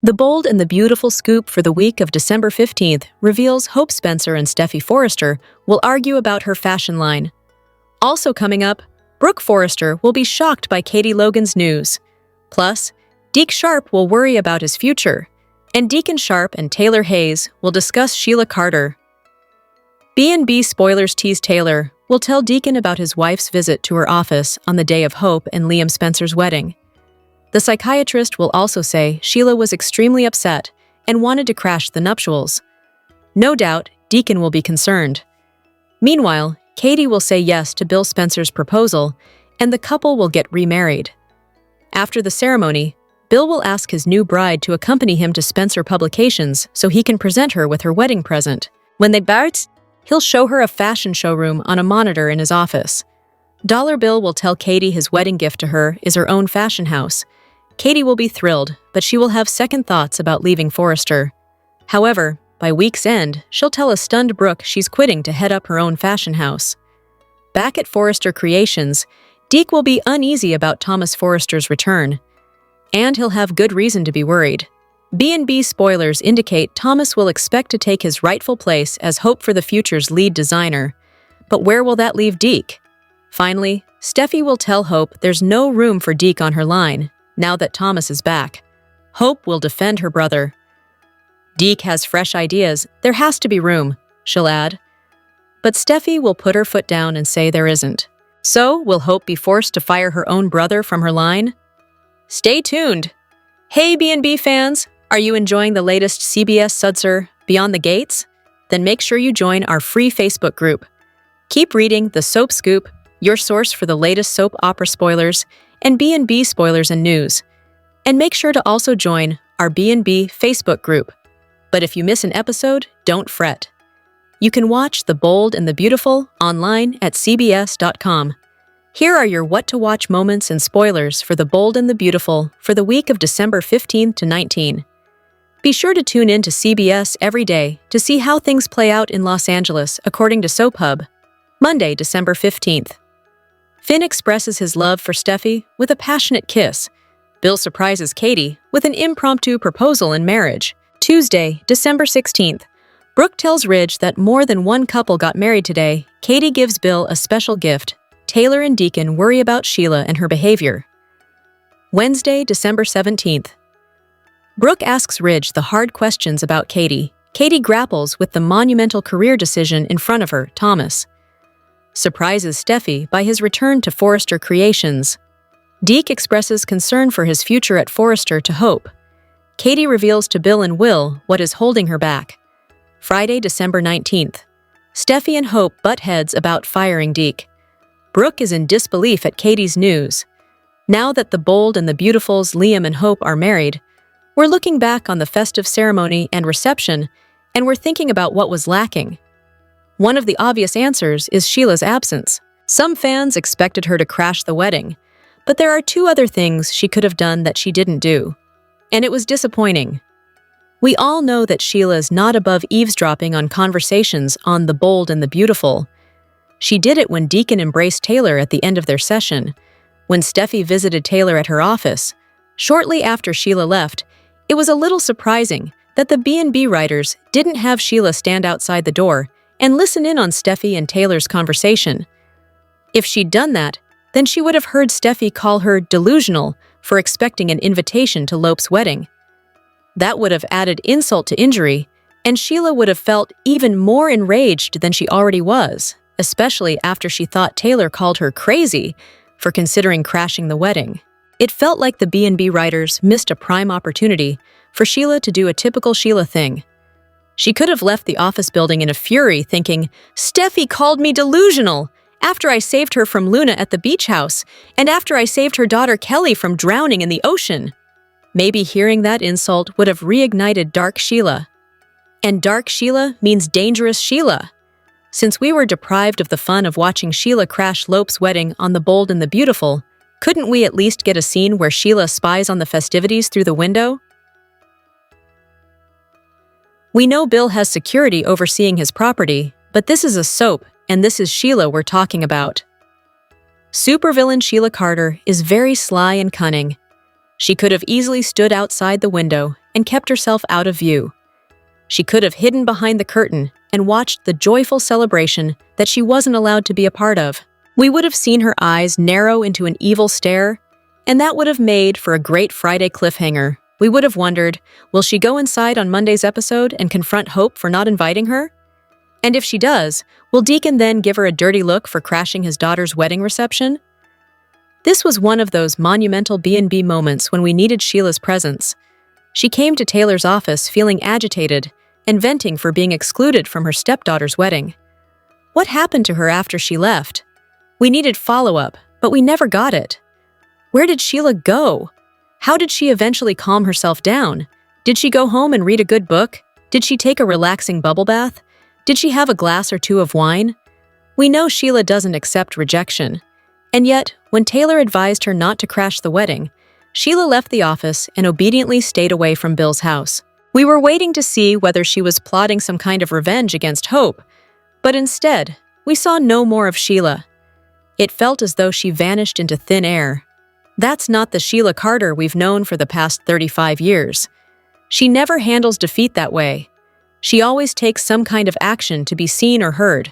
The Bold and the Beautiful scoop for the week of December 15th reveals Hope Spencer and Steffi Forrester will argue about her fashion line. Also coming up, Brooke Forrester will be shocked by Katie Logan's news. Plus, Deke Sharp will worry about his future, and Deacon Sharp and Taylor Hayes will discuss Sheila Carter. B&B spoilers tease Taylor will tell Deacon about his wife's visit to her office on the day of Hope and Liam Spencer's wedding. The psychiatrist will also say Sheila was extremely upset and wanted to crash the nuptials. No doubt, Deacon will be concerned. Meanwhile, Katie will say yes to Bill Spencer's proposal, and the couple will get remarried. After the ceremony, Bill will ask his new bride to accompany him to Spencer Publications so he can present her with her wedding present. When they bout, he'll show her a fashion showroom on a monitor in his office. Dollar Bill will tell Katie his wedding gift to her is her own fashion house. Katie will be thrilled, but she will have second thoughts about leaving Forrester. However, by week's end, she'll tell a stunned Brooke she's quitting to head up her own fashion house. Back at Forrester Creations, Deke will be uneasy about Thomas Forrester's return. And he'll have good reason to be worried. B&B spoilers indicate Thomas will expect to take his rightful place as Hope for the Future's lead designer. But where will that leave Deke? Finally, Steffi will tell Hope there's no room for Deke on her line, now that Thomas is back. Hope will defend her brother. Deke has fresh ideas, there has to be room, she'll add. But Steffi will put her foot down and say there isn't. So, will Hope be forced to fire her own brother from her line? Stay tuned! Hey B&B fans, are you enjoying the latest CBS Sudser Beyond the Gates? Then make sure you join our free Facebook group. Keep reading The Soap Scoop, your source for the latest soap opera spoilers and B&B spoilers and news. And make sure to also join our B&B Facebook group. But if you miss an episode, don't fret. You can watch The Bold and the Beautiful online at cbs.com. Here are your what to watch moments and spoilers for The Bold and the Beautiful for the week of December 15 to 19. Be sure to tune in to CBS every day to see how things play out in Los Angeles according to Soap Hub. Monday, December 15th. Finn expresses his love for Steffi with a passionate kiss. Bill surprises Katie with an impromptu proposal in marriage. Tuesday, December 16th. Brooke tells Ridge that more than one couple got married today. Katie gives Bill a special gift. Taylor and Deacon worry about Sheila and her behavior. Wednesday, December 17th. Brooke asks Ridge the hard questions about Katie. Katie grapples with the monumental career decision in front of her, Thomas. Surprises Steffi by his return to Forrester Creations. Deke expresses concern for his future at Forrester to Hope. Katie reveals to Bill and Will what is holding her back. Friday, December 19th. Steffi and Hope butt heads about firing Deke. Brooke is in disbelief at Katie's news. Now that the Bold and the Beautifuls Liam and Hope are married, we're looking back on the festive ceremony and reception, and we're thinking about what was lacking. One of the obvious answers is Sheila's absence. Some fans expected her to crash the wedding, but there are two other things she could have done that she didn't do. And it was disappointing. We all know that Sheila is not above eavesdropping on conversations on The Bold and the Beautiful. She did it when Deacon embraced Taylor at the end of their session, when Steffi visited Taylor at her office. Shortly after Sheila left, it was a little surprising that the B&B writers didn't have Sheila stand outside the door and listen in on Steffi and Taylor's conversation. If she'd done that, then she would have heard Steffi call her delusional for expecting an invitation to Lope's wedding. That would have added insult to injury, and Sheila would have felt even more enraged than she already was, especially after she thought Taylor called her crazy for considering crashing the wedding. It felt like the B&B writers missed a prime opportunity for Sheila to do a typical Sheila thing. She could have left the office building in a fury thinking, "Steffi called me delusional after I saved her from Luna at the beach house and after I saved her daughter Kelly from drowning in the ocean." Maybe hearing that insult would have reignited Dark Sheila. And Dark Sheila means Dangerous Sheila. Since we were deprived of the fun of watching Sheila crash Lope's wedding on The Bold and the Beautiful, couldn't we at least get a scene where Sheila spies on the festivities through the window? We know Bill has security overseeing his property, but this is a soap, and this is Sheila we're talking about. Supervillain Sheila Carter is very sly and cunning. She could have easily stood outside the window and kept herself out of view. She could have hidden behind the curtain and watched the joyful celebration that she wasn't allowed to be a part of. We would have seen her eyes narrow into an evil stare, and that would have made for a great Friday cliffhanger. We would have wondered, will she go inside on Monday's episode and confront Hope for not inviting her? And if she does, will Deacon then give her a dirty look for crashing his daughter's wedding reception? This was one of those monumental B&B moments when we needed Sheila's presence. She came to Taylor's office feeling agitated and venting for being excluded from her stepdaughter's wedding. What happened to her after she left? We needed follow-up, but we never got it. Where did Sheila go? How did she eventually calm herself down? Did she go home and read a good book? Did she take a relaxing bubble bath? Did she have a glass or two of wine? We know Sheila doesn't accept rejection. And yet, when Taylor advised her not to crash the wedding, Sheila left the office and obediently stayed away from Bill's house. We were waiting to see whether she was plotting some kind of revenge against Hope, but instead, we saw no more of Sheila. It felt as though she vanished into thin air. That's not the Sheila Carter we've known for the past 35 years. She never handles defeat that way. She always takes some kind of action to be seen or heard.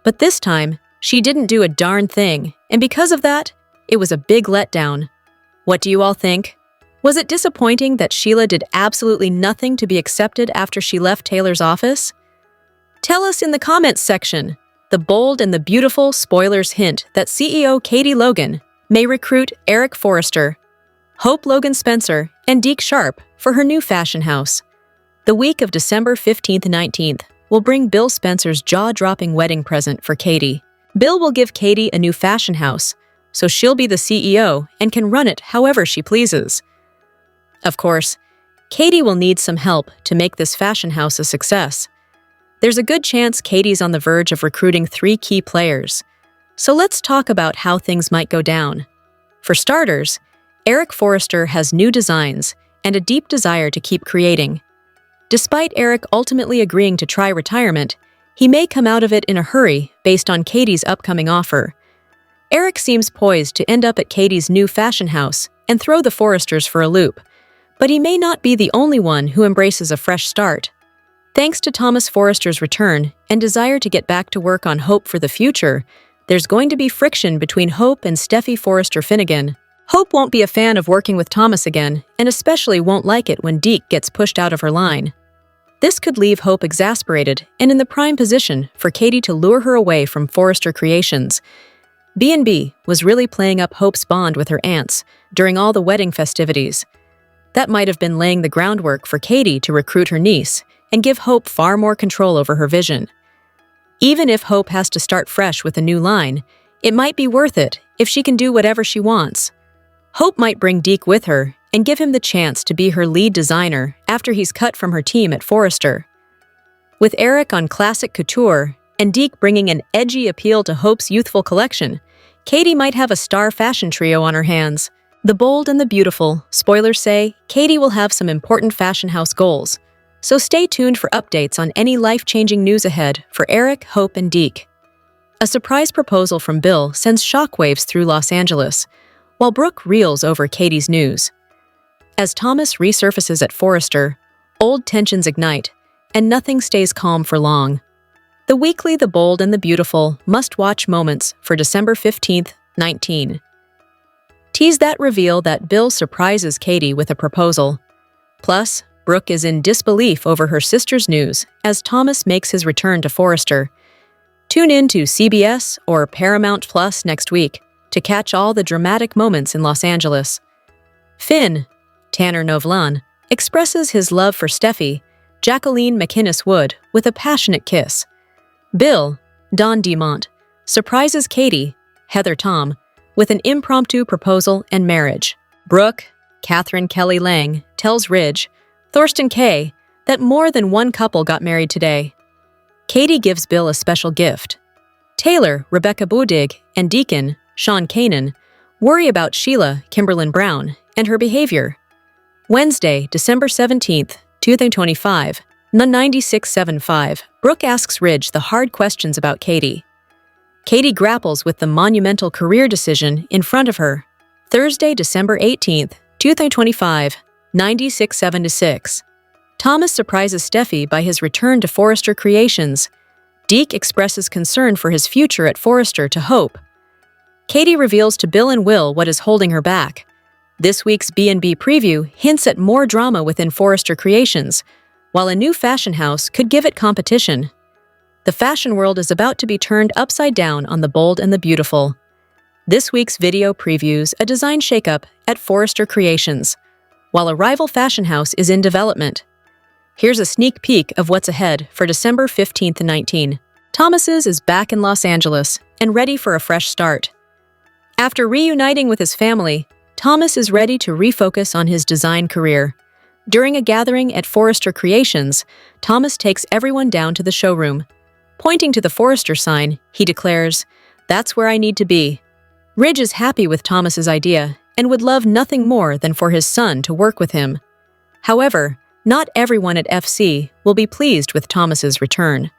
But this time, she didn't do a darn thing, and because of that, it was a big letdown. What do you all think? Was it disappointing that Sheila did absolutely nothing to be accepted after she left Taylor's office? Tell us in the comments section. The bold and the beautiful spoilers hint that CEO Katie Logan may recruit Eric Forrester, Hope Logan Spencer, and Deke Sharp for her new fashion house. The week of December 15th and 19th will bring Bill Spencer's jaw-dropping wedding present for Katie. Bill will give Katie a new fashion house, so she'll be the CEO and can run it however she pleases. Of course, Katie will need some help to make this fashion house a success. There's a good chance Katie's on the verge of recruiting 3 key players. So let's talk about how things might go down. For starters, Eric Forrester has new designs and a deep desire to keep creating. Despite Eric ultimately agreeing to try retirement, he may come out of it in a hurry based on Katie's upcoming offer. Eric seems poised to end up at Katie's new fashion house and throw the Forresters for a loop. But he may not be the only one who embraces a fresh start. Thanks to Thomas Forrester's return and desire to get back to work on Hope for the future, there's going to be friction between Hope and Steffi Forrester Finnegan. Hope won't be a fan of working with Thomas again, and especially won't like it when Deke gets pushed out of her line. This could leave Hope exasperated and in the prime position for Katie to lure her away from Forrester Creations. B&B was really playing up Hope's bond with her aunts during all the wedding festivities. That might have been laying the groundwork for Katie to recruit her niece and give Hope far more control over her vision. Even if Hope has to start fresh with a new line, it might be worth it if she can do whatever she wants. Hope might bring Deke with her and give him the chance to be her lead designer after he's cut from her team at Forrester. With Eric on classic couture and Deke bringing an edgy appeal to Hope's youthful collection, Katie might have a star fashion trio on her hands. The bold and the beautiful, spoilers say, Katie will have some important fashion house goals. So stay tuned for updates on any life-changing news ahead for Eric, Hope, and Deke. A surprise proposal from Bill sends shockwaves through Los Angeles, while Brooke reels over Katie's news. As Thomas resurfaces at Forrester, old tensions ignite, and nothing stays calm for long. The weekly The Bold and the Beautiful must-watch moments for December 15th, 19. Tease that reveal that Bill surprises Katie with a proposal. Plus, Brooke is in disbelief over her sister's news as Thomas makes his return to Forrester. Tune in to CBS or Paramount Plus next week to catch all the dramatic moments in Los Angeles. Finn, Tanner Novlan, expresses his love for Steffi, Jacqueline McInnes Wood, with a passionate kiss. Bill, Don DeMont, surprises Katie, Heather Tom, with an impromptu proposal and marriage. Brooke, Catherine Kelly Lang, tells Ridge, Thorsten K., that more than one couple got married today. Katie gives Bill a special gift. Taylor, Rebecca Budig, and Deacon, Sean Kanan, worry about Sheila, Kimberlyn Brown, and her behavior. Wednesday, December 17th, 2025, 9675, Brooke asks Ridge the hard questions about Katie. Katie grapples with the monumental career decision in front of her. Thursday, December 18th, 2025, 96-76. Thomas surprises Steffi by his return to Forrester Creations. Deke expresses concern for his future at Forrester to Hope. Katie reveals to Bill and Will what is holding her back. This week's B&B preview hints at more drama within Forrester Creations, while a new fashion house could give it competition. The fashion world is about to be turned upside down on the bold and the beautiful. This week's video previews a design shakeup at Forrester Creations, while a rival fashion house is in development. Here's a sneak peek of what's ahead for December 15th and 19. Thomas's is back in Los Angeles and ready for a fresh start. After reuniting with his family, Thomas is ready to refocus on his design career. During a gathering at Forrester Creations, Thomas takes everyone down to the showroom. Pointing to the Forrester sign, he declares, "That's where I need to be." Ridge is happy with Thomas's idea and would love nothing more than for his son to work with him. However, not everyone at FC will be pleased with Thomas's return.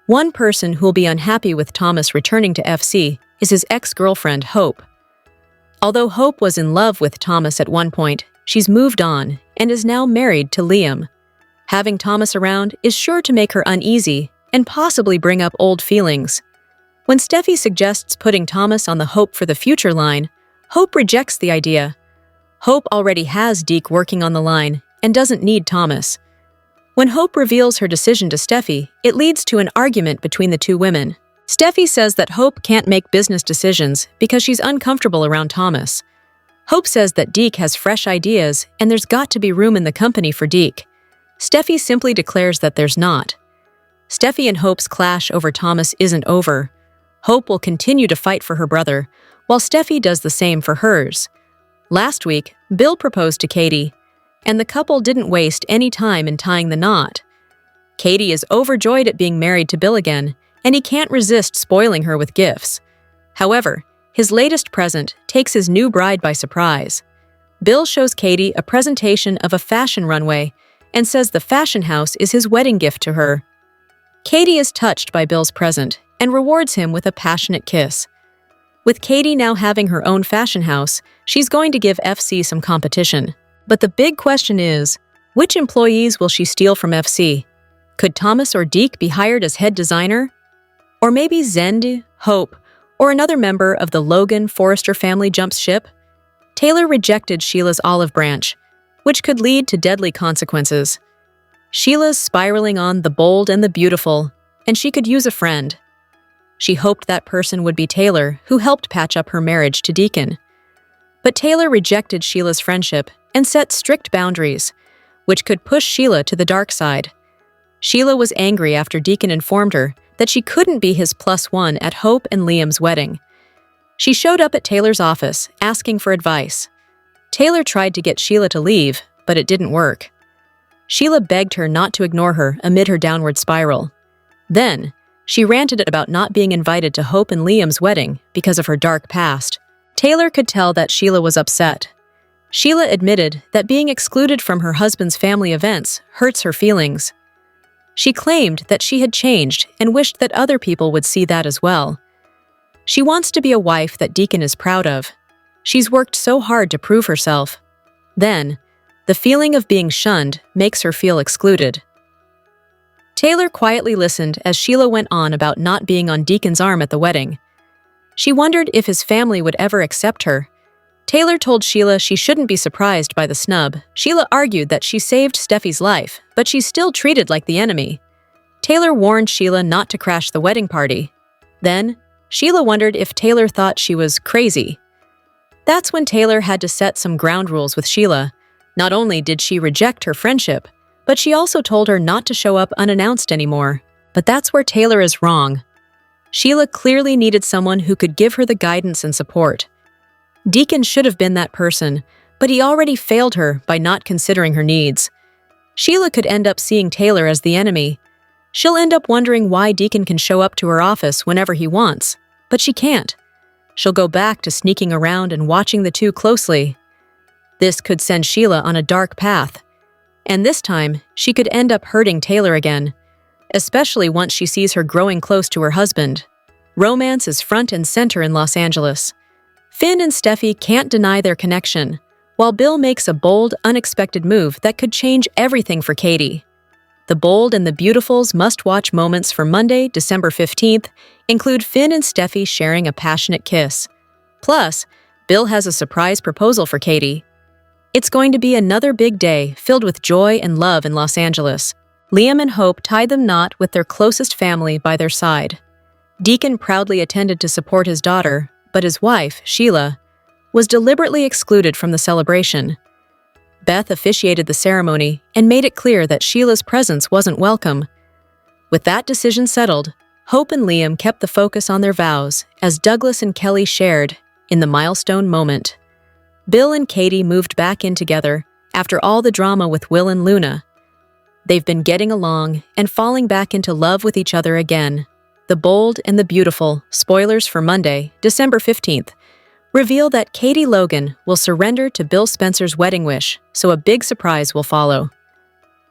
One person who will be unhappy with Thomas returning to FC is his ex-girlfriend, Hope. Although Hope was in love with Thomas at one point, she's moved on and is now married to Liam. Having Thomas around is sure to make her uneasy and possibly bring up old feelings. When Steffi suggests putting Thomas on the Hope for the Future line, Hope rejects the idea. Hope already has Deke working on the line and doesn't need Thomas. When Hope reveals her decision to Steffi, it leads to an argument between the two women. Steffi says that Hope can't make business decisions because she's uncomfortable around Thomas. Hope says that Deke has fresh ideas and there's got to be room in the company for Deke. Steffi simply declares that there's not. Steffi and Hope's clash over Thomas isn't over. Hope will continue to fight for her brother, while Steffi does the same for hers. Last week, Bill proposed to Katie, and the couple didn't waste any time in tying the knot. Katie is overjoyed at being married to Bill again, and he can't resist spoiling her with gifts. However, his latest present takes his new bride by surprise. Bill shows Katie a presentation of a fashion runway and says the fashion house is his wedding gift to her. Katie is touched by Bill's present and rewards him with a passionate kiss. With Katie now having her own fashion house, she's going to give FC some competition. But the big question is, which employees will she steal from FC? Could Thomas or Deke be hired as head designer? Or maybe Zend, Hope, or another member of the Logan Forrester family jumps ship? Taylor rejected Sheila's olive branch, which could lead to deadly consequences. Sheila's spiraling on the bold and the beautiful, and she could use a friend. She hoped that person would be Taylor, who helped patch up her marriage to Deacon. But Taylor rejected Sheila's friendship and set strict boundaries, which could push Sheila to the dark side. Sheila was angry after Deacon informed her that she couldn't be his +1 at Hope and Liam's wedding. She showed up at Taylor's office, asking for advice. Taylor tried to get Sheila to leave, but it didn't work. Sheila begged her not to ignore her amid her downward spiral. Then, she ranted about not being invited to Hope and Liam's wedding because of her dark past. Taylor could tell that Sheila was upset. Sheila admitted that being excluded from her husband's family events hurts her feelings. She claimed that she had changed and wished that other people would see that as well. She wants to be a wife that Deacon is proud of. She's worked so hard to prove herself. Then, the feeling of being shunned makes her feel excluded. Taylor quietly listened as Sheila went on about not being on Deacon's arm at the wedding. She wondered if his family would ever accept her. Taylor told Sheila she shouldn't be surprised by the snub. Sheila argued that she saved Steffi's life, but she's still treated like the enemy. Taylor warned Sheila not to crash the wedding party. Then, Sheila wondered if Taylor thought she was crazy. That's when Taylor had to set some ground rules with Sheila. Not only did she reject her friendship, but she also told her not to show up unannounced anymore. But that's where Taylor is wrong. Sheila clearly needed someone who could give her the guidance and support. Deacon should have been that person, but he already failed her by not considering her needs. Sheila could end up seeing Taylor as the enemy. She'll end up wondering why Deacon can show up to her office whenever he wants, but she can't. She'll go back to sneaking around and watching the two closely. This could send Sheila on a dark path. And this time, she could end up hurting Taylor again, especially once she sees her growing close to her husband. Romance is front and center in Los Angeles. Finn and Steffi can't deny their connection, while Bill makes a bold, unexpected move that could change everything for Katie. The Bold and the Beautiful's must-watch moments for Monday, December 15th include Finn and Steffi sharing a passionate kiss. Plus, Bill has a surprise proposal for Katie. It's going to be another big day filled with joy and love in Los Angeles. Liam and Hope tied the knot with their closest family by their side. Deacon proudly attended to support his daughter, but his wife, Sheila, was deliberately excluded from the celebration. Beth officiated the ceremony and made it clear that Sheila's presence wasn't welcome. With that decision settled, Hope and Liam kept the focus on their vows as Douglas and Kelly shared in the milestone moment. Bill and Katie moved back in together after all the drama with Will and Luna. They've been getting along and falling back into love with each other again. The Bold and the Beautiful, spoilers for Monday, December 15th, reveal that Katie Logan will surrender to Bill Spencer's wedding wish, so a big surprise will follow.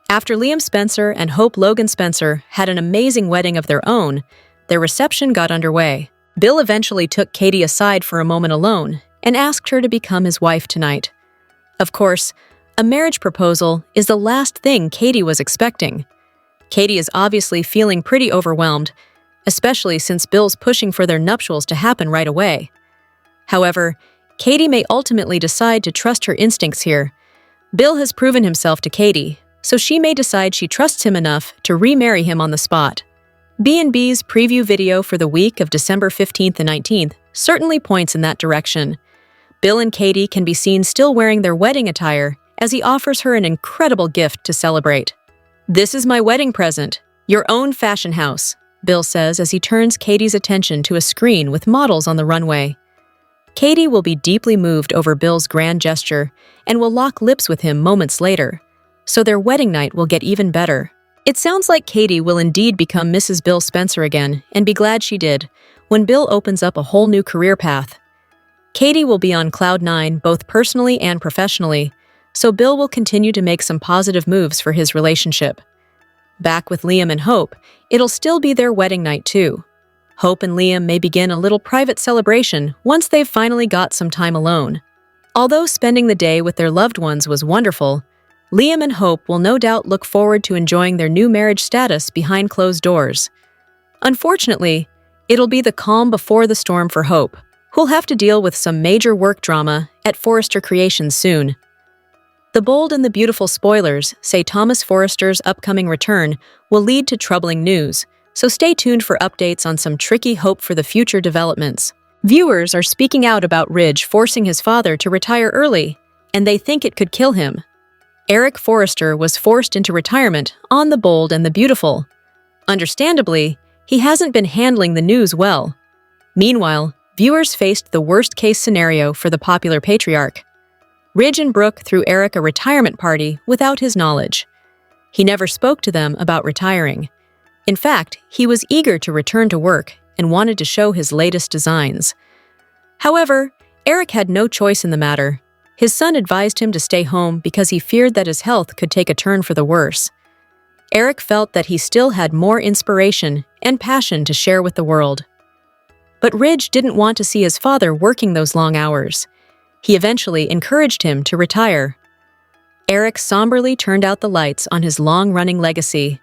After Liam Spencer and Hope Logan Spencer had an amazing wedding of their own, their reception got underway. Bill eventually took Katie aside for a moment alone and asked her to become his wife tonight. Of course, a marriage proposal is the last thing Katie was expecting. Katie is obviously feeling pretty overwhelmed, especially since Bill's pushing for their nuptials to happen right away. However, Katie may ultimately decide to trust her instincts here. Bill has proven himself to Katie, so she may decide she trusts him enough to remarry him on the spot. B&B's preview video for the week of December 15th and 19th certainly points in that direction. Bill and Katie can be seen still wearing their wedding attire as he offers her an incredible gift to celebrate. "This is my wedding present, your own fashion house," Bill says as he turns Katie's attention to a screen with models on the runway. Katie will be deeply moved over Bill's grand gesture and will lock lips with him moments later, so their wedding night will get even better. It sounds like Katie will indeed become Mrs. Bill Spencer again, and be glad she did, when Bill opens up a whole new career path. Katie will be on cloud nine both personally and professionally, so Bill will continue to make some positive moves for his relationship. Back with Liam and Hope, it'll still be their wedding night too. Hope and Liam may begin a little private celebration once they've finally got some time alone. Although spending the day with their loved ones was wonderful, Liam and Hope will no doubt look forward to enjoying their new marriage status behind closed doors. Unfortunately, it'll be the calm before the storm for Hope, who'll have to deal with some major work drama at Forrester Creations soon. The Bold and the Beautiful spoilers say Thomas Forrester's upcoming return will lead to troubling news, so stay tuned for updates on some tricky Hope for the future developments. Viewers are speaking out about Ridge forcing his father to retire early, and they think it could kill him. Eric Forrester was forced into retirement on The Bold and the Beautiful. Understandably, he hasn't been handling the news well. Meanwhile, viewers faced the worst-case scenario for the popular patriarch. Ridge and Brooke threw Eric a retirement party without his knowledge. He never spoke to them about retiring. In fact, he was eager to return to work and wanted to show his latest designs. However, Eric had no choice in the matter. His son advised him to stay home because he feared that his health could take a turn for the worse. Eric felt that he still had more inspiration and passion to share with the world. But Ridge didn't want to see his father working those long hours. He eventually encouraged him to retire. Eric somberly turned out the lights on his long-running legacy.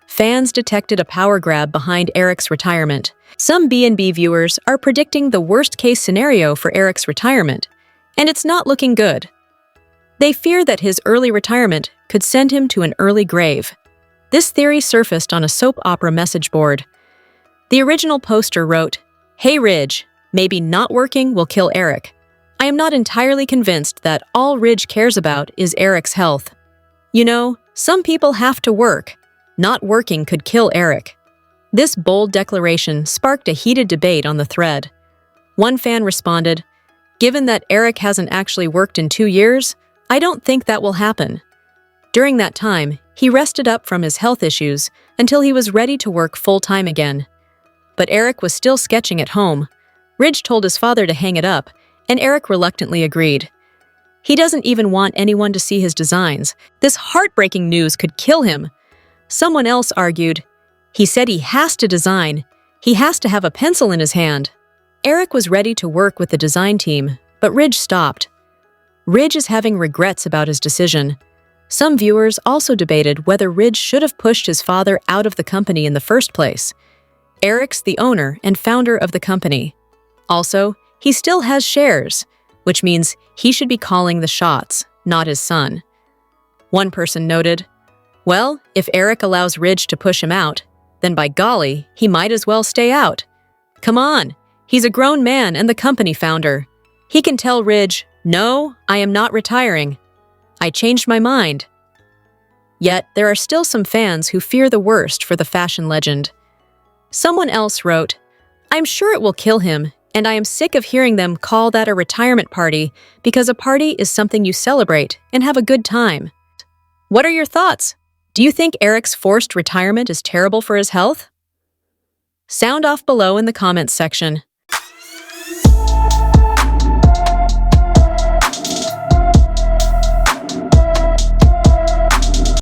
Fans detected a power grab behind Eric's retirement. Some B&B viewers are predicting the worst-case scenario for Eric's retirement, and it's not looking good. They fear that his early retirement could send him to an early grave. This theory surfaced on a soap opera message board. The original poster wrote, "Hey Ridge, maybe not working will kill Eric. I am not entirely convinced that all Ridge cares about is Eric's health. You know, some people have to work. Not working could kill Eric." This bold declaration sparked a heated debate on the thread. One fan responded, "Given that Eric hasn't actually worked in 2 years, I don't think that will happen. During that time, he rested up from his health issues until he was ready to work full-time again." But Eric was still sketching at home. Ridge told his father to hang it up, and Eric reluctantly agreed. He doesn't even want anyone to see his designs. This heartbreaking news could kill him. Someone else argued, "He said he has to design. He has to have a pencil in his hand." Eric was ready to work with the design team, but Ridge stopped. Ridge is having regrets about his decision. Some viewers also debated whether Ridge should have pushed his father out of the company in the first place. Eric's the owner and founder of the company. Also, he still has shares, which means he should be calling the shots, not his son. One person noted, "Well, if Eric allows Ridge to push him out, then by golly, he might as well stay out. Come on, he's a grown man and the company founder. He can tell Ridge, 'No, I am not retiring. I changed my mind.'" Yet, there are still some fans who fear the worst for the fashion legend. Someone else wrote, "I'm sure it will kill him, and I am sick of hearing them call that a retirement party because a party is something you celebrate and have a good time." What are your thoughts? Do you think Eric's forced retirement is terrible for his health? Sound off below in the comments section.